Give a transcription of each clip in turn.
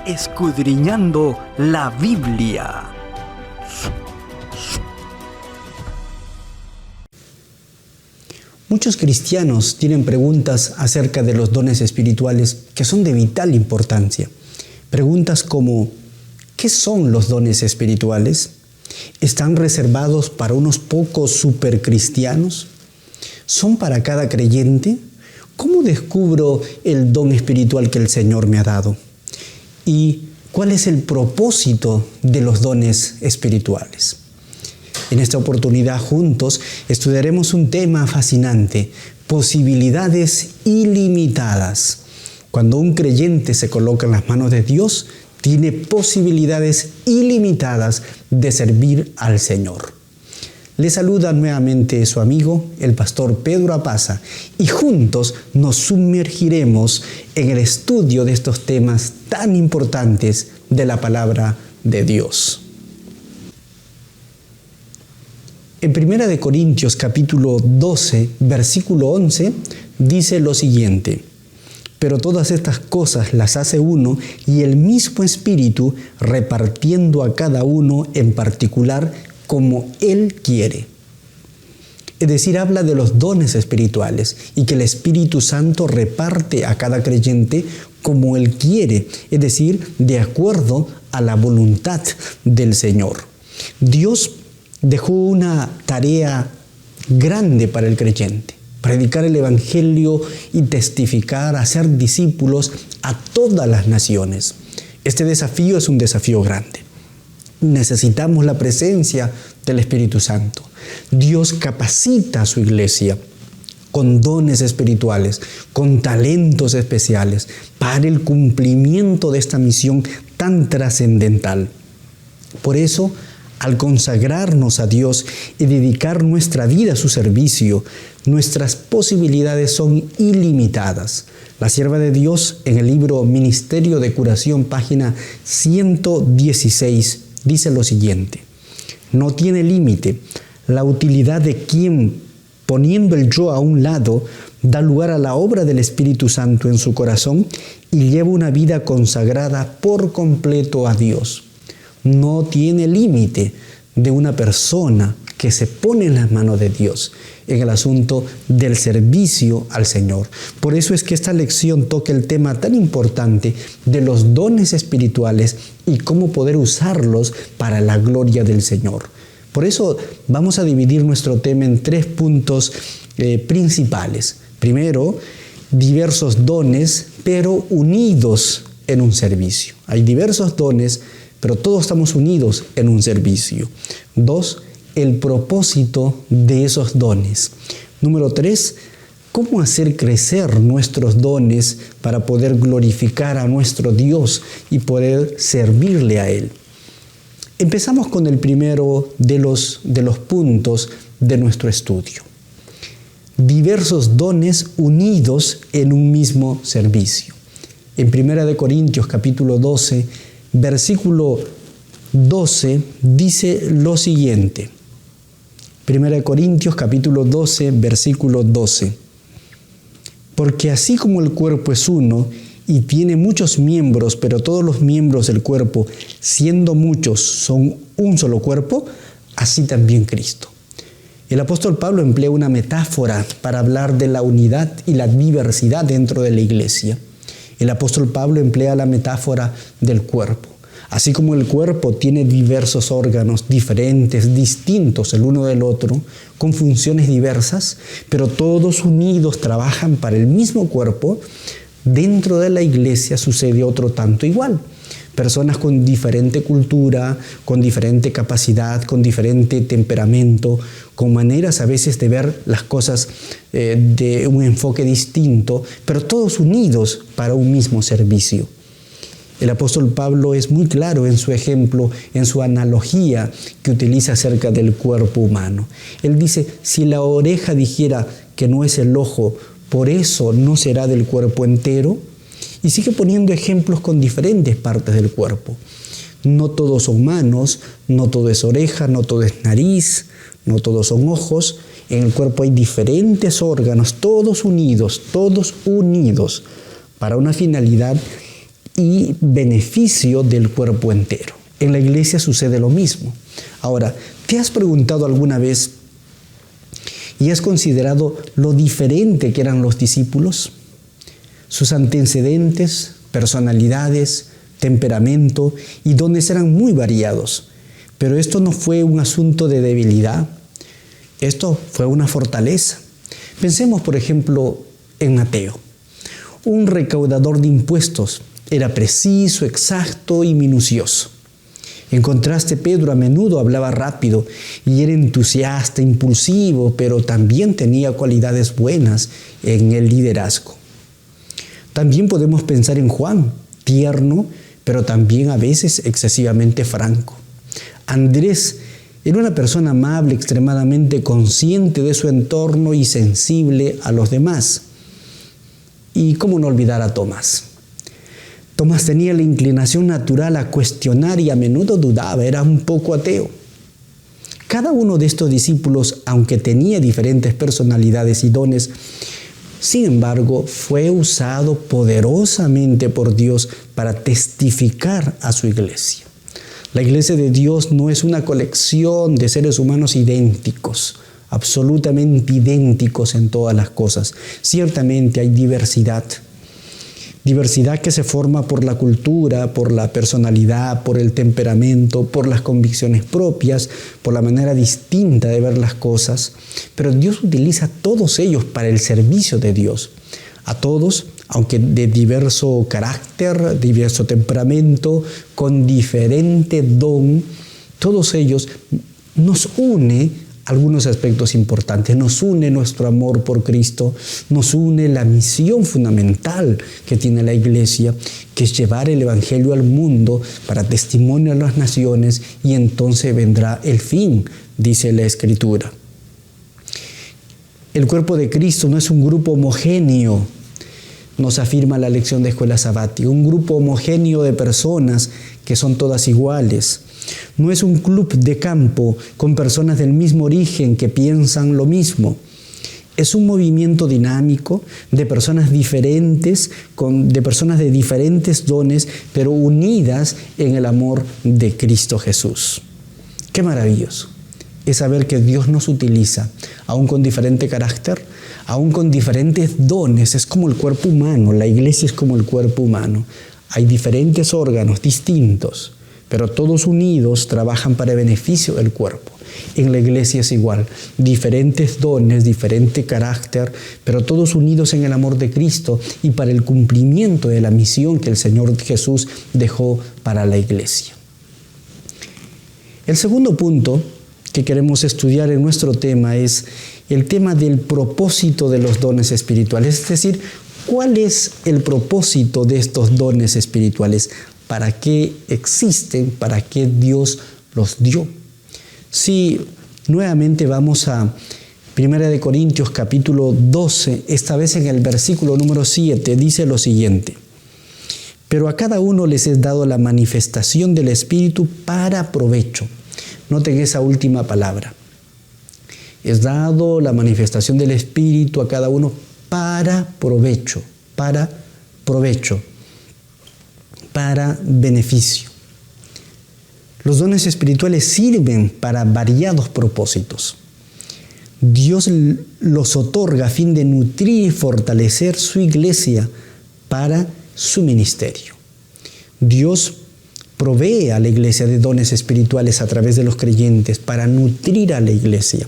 Escudriñando la Biblia. Muchos cristianos tienen preguntas acerca de los dones espirituales que son de vital importancia. Preguntas como, ¿qué son los dones espirituales? ¿Están reservados para unos pocos supercristianos? ¿Son para cada creyente? ¿Cómo descubro el don espiritual que el Señor me ha dado? ¿Y cuál es el propósito de los dones espirituales? En esta oportunidad juntos estudiaremos un tema fascinante, posibilidades ilimitadas. Cuando un creyente se coloca en las manos de Dios, tiene posibilidades ilimitadas de servir al Señor. Le saluda nuevamente su amigo, el pastor Pedro Apaza, y juntos nos sumergiremos en el estudio de estos temas tan importantes de la palabra de Dios. En 1 Corintios capítulo 12, versículo 11, dice lo siguiente: pero todas estas cosas las hace uno y el mismo Espíritu, repartiendo a cada uno en particular como Él quiere. Es decir, habla de los dones espirituales y que el Espíritu Santo reparte a cada creyente como Él quiere, es decir, de acuerdo a la voluntad del Señor. Dios dejó una tarea grande para el creyente: predicar el Evangelio y testificar, hacer discípulos a todas las naciones. Este desafío es un desafío grande. Necesitamos la presencia del Espíritu Santo. Dios capacita a su iglesia con dones espirituales, con talentos especiales, para el cumplimiento de esta misión tan trascendental. Por eso, al consagrarnos a Dios y dedicar nuestra vida a su servicio, nuestras posibilidades son ilimitadas. La sierva de Dios, en el libro Ministerio de Curación, página 116, dice lo siguiente: no tiene límite la utilidad de quien, poniendo el yo a un lado, da lugar a la obra del Espíritu Santo en su corazón y lleva una vida consagrada por completo a Dios. No tiene límite de una persona que se pone en las manos de Dios en el asunto del servicio al Señor. Por eso es que esta lección toca el tema tan importante de los dones espirituales y cómo poder usarlos para la gloria del Señor. Por eso vamos a dividir nuestro tema en 3 puntos principales. Primero, diversos dones, pero unidos en un servicio. Hay diversos dones, pero todos estamos unidos en un servicio. 2, el propósito de esos dones. Número 3, cómo hacer crecer nuestros dones para poder glorificar a nuestro Dios y poder servirle a Él. Empezamos con el primero de los puntos de nuestro estudio. Diversos dones unidos en un mismo servicio. En 1 Corintios capítulo 12, versículo 12, dice lo siguiente. 1 Corintios capítulo 12, versículo 12. Porque así como el cuerpo es uno y tiene muchos miembros, pero todos los miembros del cuerpo, siendo muchos, son un solo cuerpo, así también Cristo. El apóstol Pablo emplea una metáfora para hablar de la unidad y la diversidad dentro de la iglesia. El apóstol Pablo emplea la metáfora del cuerpo. Así como el cuerpo tiene diversos órganos diferentes, distintos el uno del otro, con funciones diversas, pero todos unidos trabajan para el mismo cuerpo, dentro de la iglesia sucede otro tanto igual. Personas con diferente cultura, con diferente capacidad, con diferente temperamento, con maneras a veces de ver las cosas de un enfoque distinto, pero todos unidos para un mismo servicio. El apóstol Pablo es muy claro en su ejemplo, en su analogía que utiliza acerca del cuerpo humano. Él dice, si la oreja dijera que no es el ojo, por eso no será del cuerpo entero. Y sigue poniendo ejemplos con diferentes partes del cuerpo. No todos son manos, no todo es oreja, no todo es nariz, no todos son ojos. En el cuerpo hay diferentes órganos, todos unidos para una finalidad y beneficio del cuerpo entero. En la iglesia sucede lo mismo. Ahora, ¿te has preguntado alguna vez y has considerado lo diferente que eran los discípulos? Sus antecedentes, personalidades, temperamento y dones eran muy variados. Pero esto no fue un asunto de debilidad, esto fue una fortaleza. Pensemos, por ejemplo, en Mateo, un recaudador de impuestos. Era preciso, exacto y minucioso. En contraste, Pedro a menudo hablaba rápido y era entusiasta, impulsivo, pero también tenía cualidades buenas en el liderazgo. También podemos pensar en Juan, tierno, pero también a veces excesivamente franco. Andrés era una persona amable, extremadamente consciente de su entorno y sensible a los demás. Y cómo no olvidar a Tomás. Tomás tenía la inclinación natural a cuestionar y a menudo dudaba, era un poco ateo. Cada uno de estos discípulos, aunque tenía diferentes personalidades y dones, sin embargo, fue usado poderosamente por Dios para testificar a su iglesia. La iglesia de Dios no es una colección de seres humanos idénticos, absolutamente idénticos en todas las cosas. Ciertamente hay diversidad. Diversidad que se forma por la cultura, por la personalidad, por el temperamento, por las convicciones propias, por la manera distinta de ver las cosas. Pero Dios utiliza a todos ellos para el servicio de Dios. A todos, aunque de diverso carácter, diverso temperamento, con diferente don, todos ellos nos une algunos aspectos importantes. Nos une nuestro amor por Cristo, nos une la misión fundamental que tiene la iglesia, que es llevar el evangelio al mundo para testimonio a las naciones, y entonces vendrá el fin, dice la Escritura. El cuerpo de Cristo no es un grupo homogéneo, nos afirma la lección de escuela sabática, un grupo homogéneo de personas que son todas iguales. No es un club de campo con personas del mismo origen que piensan lo mismo. Es un movimiento dinámico de personas diferentes, de personas de diferentes dones, pero unidas en el amor de Cristo Jesús. ¡Qué maravilloso! Es saber que Dios nos utiliza, aún con diferente carácter, aún con diferentes dones. Es como el cuerpo humano, la iglesia es como el cuerpo humano. Hay diferentes órganos distintos, pero todos unidos trabajan para el beneficio del cuerpo. En la iglesia es igual, diferentes dones, diferente carácter, pero todos unidos en el amor de Cristo y para el cumplimiento de la misión que el Señor Jesús dejó para la iglesia. El segundo punto que queremos estudiar en nuestro tema es el tema del propósito de los dones espirituales, es decir, ¿cuál es el propósito de estos dones espirituales? ¿Para qué existen? ¿Para qué Dios los dio? Si nuevamente vamos a 1 Corintios capítulo 12, esta vez en el versículo número 7, dice lo siguiente: pero a cada uno les es dado la manifestación del Espíritu para provecho. Noten esa última palabra. Es dado la manifestación del Espíritu a cada uno para provecho, para beneficio. Los dones espirituales sirven para variados propósitos. Dios los otorga a fin de nutrir y fortalecer su iglesia para su ministerio. Dios provee a la iglesia de dones espirituales a través de los creyentes para nutrir a la iglesia,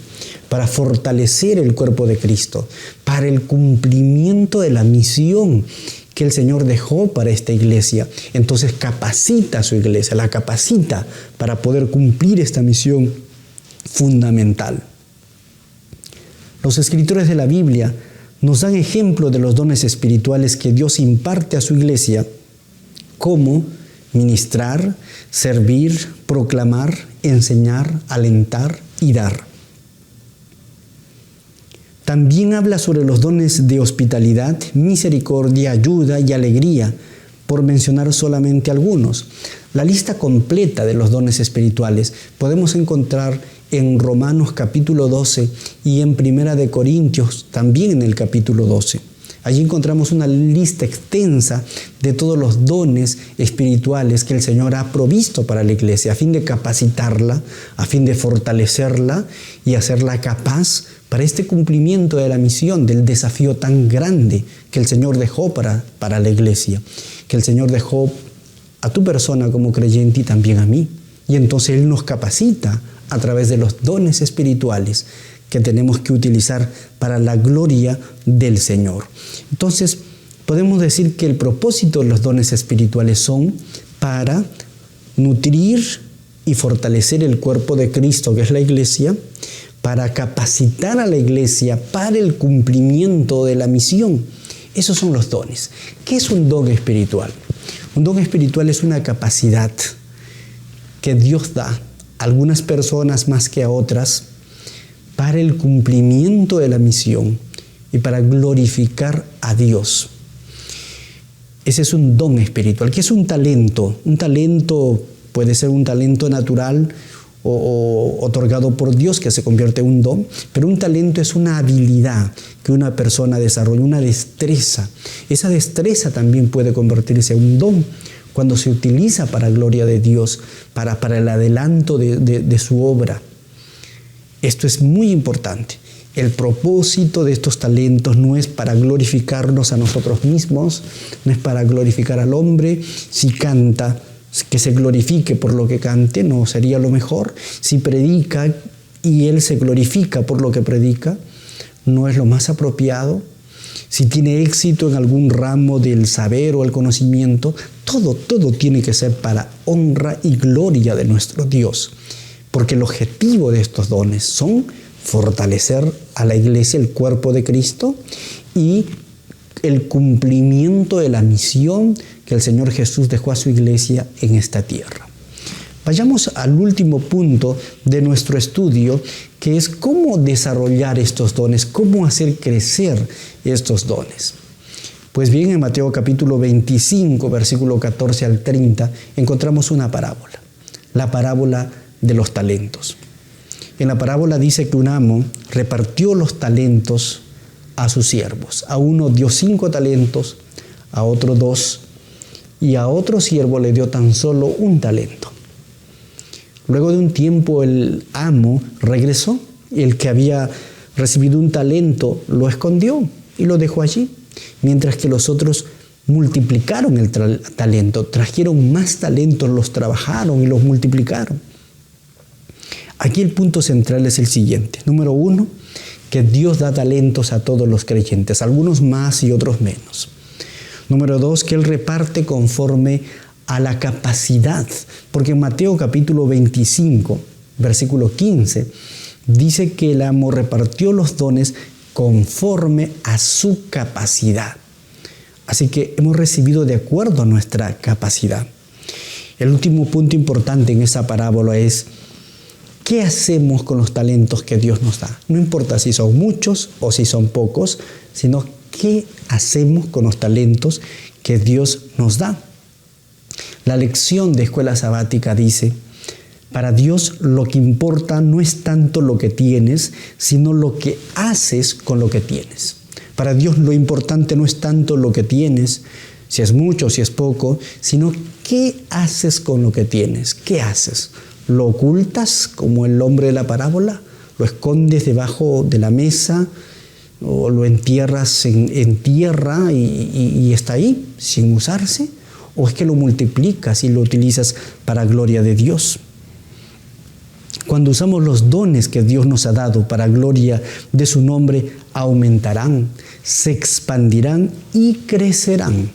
para fortalecer el cuerpo de Cristo, para el cumplimiento de la misión que el Señor dejó para esta iglesia. Entonces capacita a su iglesia, la capacita para poder cumplir esta misión fundamental. Los escritores de la Biblia nos dan ejemplo de los dones espirituales que Dios imparte a su iglesia, como ministrar, servir, proclamar, enseñar, alentar y dar. También habla sobre los dones de hospitalidad, misericordia, ayuda y alegría, por mencionar solamente algunos. La lista completa de los dones espirituales podemos encontrar en Romanos capítulo 12 y en 1 Corintios también en el capítulo 12. Allí encontramos una lista extensa de todos los dones espirituales que el Señor ha provisto para la iglesia, a fin de capacitarla, a fin de fortalecerla y hacerla capaz para este cumplimiento de la misión, del desafío tan grande que el Señor dejó para la iglesia, que el Señor dejó a tu persona como creyente y también a mí. Y entonces Él nos capacita a través de los dones espirituales que tenemos que utilizar para la gloria del Señor. Entonces, podemos decir que el propósito de los dones espirituales son para nutrir y fortalecer el cuerpo de Cristo, que es la iglesia, para capacitar a la iglesia para el cumplimiento de la misión. Esos son los dones. ¿Qué es un don espiritual? Un don espiritual es una capacidad que Dios da a algunas personas más que a otras para el cumplimiento de la misión y para glorificar a Dios. Ese es un don espiritual. ¿Qué es un talento? Un talento puede ser un talento natural o otorgado por Dios que se convierte en un don, pero un talento es una habilidad que una persona desarrolla, una destreza. Esa destreza también puede convertirse en un don cuando se utiliza para gloria de Dios, para el adelanto de su obra. Esto es muy importante. El propósito de estos talentos no es para glorificarnos a nosotros mismos, no es para glorificar al hombre. Si canta, que se glorifique por lo que cante, no sería lo mejor. Si predica y él se glorifica por lo que predica, no es lo más apropiado. Si tiene éxito en algún ramo del saber o el conocimiento, todo tiene que ser para honra y gloria de nuestro Dios. Porque el objetivo de estos dones son fortalecer a la iglesia, el cuerpo de Cristo, y el cumplimiento de la misión que el Señor Jesús dejó a su iglesia en esta tierra. Vayamos al último punto de nuestro estudio, que es cómo desarrollar estos dones, cómo hacer crecer estos dones. Pues bien, en Mateo capítulo 25, versículo 14 al 30, encontramos una parábola, la parábola de los talentos. En la parábola dice que un amo repartió los talentos a sus siervos. A uno dio 5 talentos, a otro 2, y a otro siervo le dio tan solo 1 talento. Luego de un tiempo el amo regresó, y el que había recibido 1 talento lo escondió y lo dejó allí, mientras que los otros multiplicaron el talento, trajeron más talentos, los trabajaron y los multiplicaron. Aquí el punto central es el siguiente. Número 1, que Dios da talentos a todos los creyentes, algunos más y otros menos. Número 2, que Él reparte conforme a la capacidad, porque en Mateo capítulo 25, versículo 15, dice que el amo repartió los dones conforme a su capacidad. Así que hemos recibido de acuerdo a nuestra capacidad. El último punto importante en esa parábola es: ¿qué hacemos con los talentos que Dios nos da? No importa si son muchos o si son pocos, sino ¿qué hacemos con los talentos que Dios nos da? La lección de escuela sabática dice: para Dios lo que importa no es tanto lo que tienes, sino lo que haces con lo que tienes. Para Dios lo importante no es tanto lo que tienes, si es mucho o si es poco, sino qué haces con lo que tienes. ¿Qué haces? ¿Lo ocultas como el hombre de la parábola? ¿Lo escondes debajo de la mesa? ¿O lo entierras en tierra y está ahí sin usarse? ¿O es que lo multiplicas y lo utilizas para gloria de Dios? Cuando usamos los dones que Dios nos ha dado para gloria de su nombre, aumentarán, se expandirán y crecerán.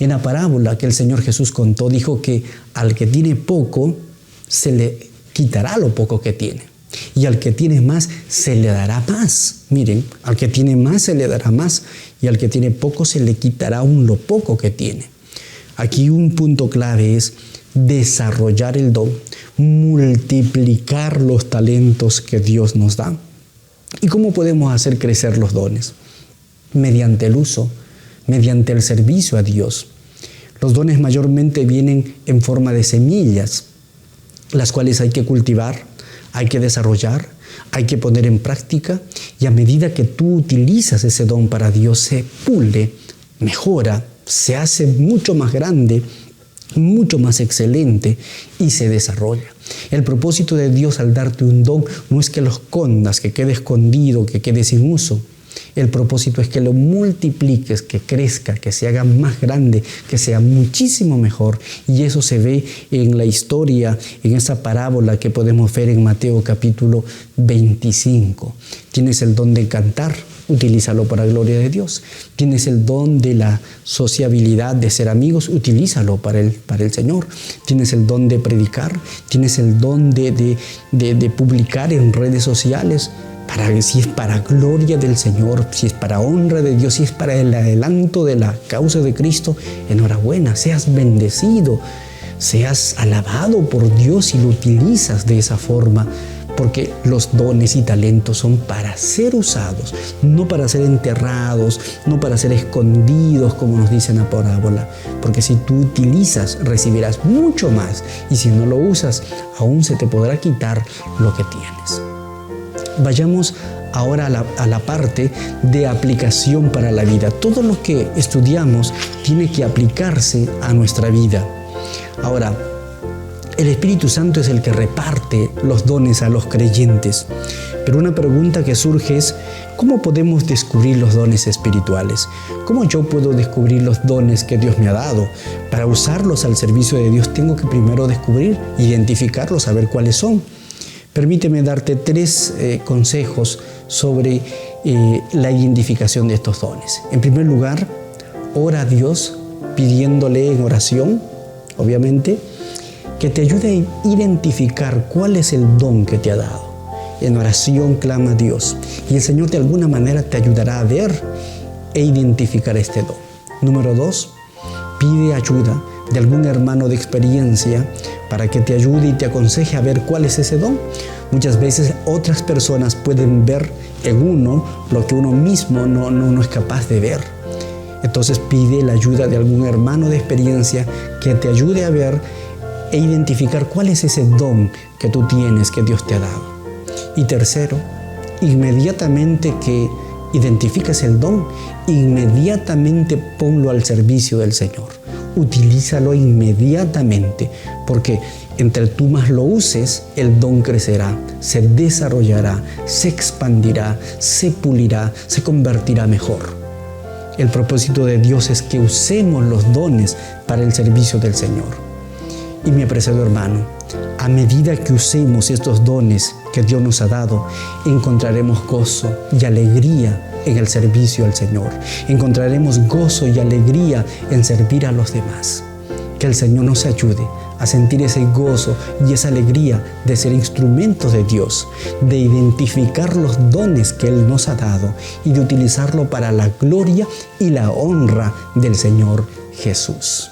En la parábola que el Señor Jesús contó, dijo que al que tiene poco, se le quitará lo poco que tiene. Y al que tiene más, se le dará más. Miren, al que tiene más, se le dará más. Y al que tiene poco, se le quitará aún lo poco que tiene. Aquí un punto clave es desarrollar el don, multiplicar los talentos que Dios nos da. ¿Y cómo podemos hacer crecer los dones? Mediante el uso, mediante el servicio a Dios. Los dones mayormente vienen en forma de semillas, las cuales hay que cultivar, hay que desarrollar, hay que poner en práctica, y a medida que tú utilizas ese don para Dios, se pule, mejora, se hace mucho más grande, mucho más excelente y se desarrolla. El propósito de Dios al darte un don no es que lo escondas, que quede escondido, que quede sin uso. El propósito es que lo multipliques, que crezca, que se haga más grande, que sea muchísimo mejor. Y eso se ve en la historia, en esa parábola que podemos ver en Mateo capítulo 25. Tienes el don de cantar, utilízalo para la gloria de Dios. Tienes el don de la sociabilidad, de ser amigos, utilízalo para el Señor. Tienes el don de predicar, tienes el don de publicar en redes sociales. Si es para gloria del Señor, si es para honra de Dios, si es para el adelanto de la causa de Cristo, enhorabuena, seas bendecido, seas alabado por Dios y lo utilizas de esa forma, porque los dones y talentos son para ser usados, no para ser enterrados, no para ser escondidos, como nos dice en la parábola, porque si tú utilizas, recibirás mucho más, y si no lo usas, aún se te podrá quitar lo que tienes. Vayamos ahora a la parte de aplicación para la vida. Todo lo que estudiamos tiene que aplicarse a nuestra vida. Ahora, el Espíritu Santo es el que reparte los dones a los creyentes. Pero una pregunta que surge es, ¿cómo podemos descubrir los dones espirituales? ¿Cómo yo puedo descubrir los dones que Dios me ha dado? Para usarlos al servicio de Dios tengo que primero descubrir, identificarlos, saber cuáles son. Permíteme darte 3 consejos sobre la identificación de estos dones. En primer lugar, ora a Dios pidiéndole en oración, obviamente, que te ayude a identificar cuál es el don que te ha dado. En oración clama a Dios y el Señor de alguna manera te ayudará a ver e identificar este don. Número 2, pide ayuda de algún hermano de experiencia para que te ayude y te aconseje a ver cuál es ese don. Muchas veces otras personas pueden ver en uno lo que uno mismo no es capaz de ver. Entonces pide la ayuda de algún hermano de experiencia que te ayude a ver e identificar cuál es ese don que tú tienes, que Dios te ha dado. Y tercero, inmediatamente que identificas el don, inmediatamente ponlo al servicio del Señor. Utilízalo inmediatamente, porque entre tú más lo uses, el don crecerá, se desarrollará, se expandirá, se pulirá, se convertirá mejor. El propósito de Dios es que usemos los dones para el servicio del Señor. Y mi apreciado hermano, a medida que usemos estos dones que Dios nos ha dado, encontraremos gozo y alegría en el servicio al Señor. Encontraremos gozo y alegría en servir a los demás. Que el Señor nos ayude a sentir ese gozo y esa alegría de ser instrumentos de Dios, de identificar los dones que Él nos ha dado y de utilizarlo para la gloria y la honra del Señor Jesús.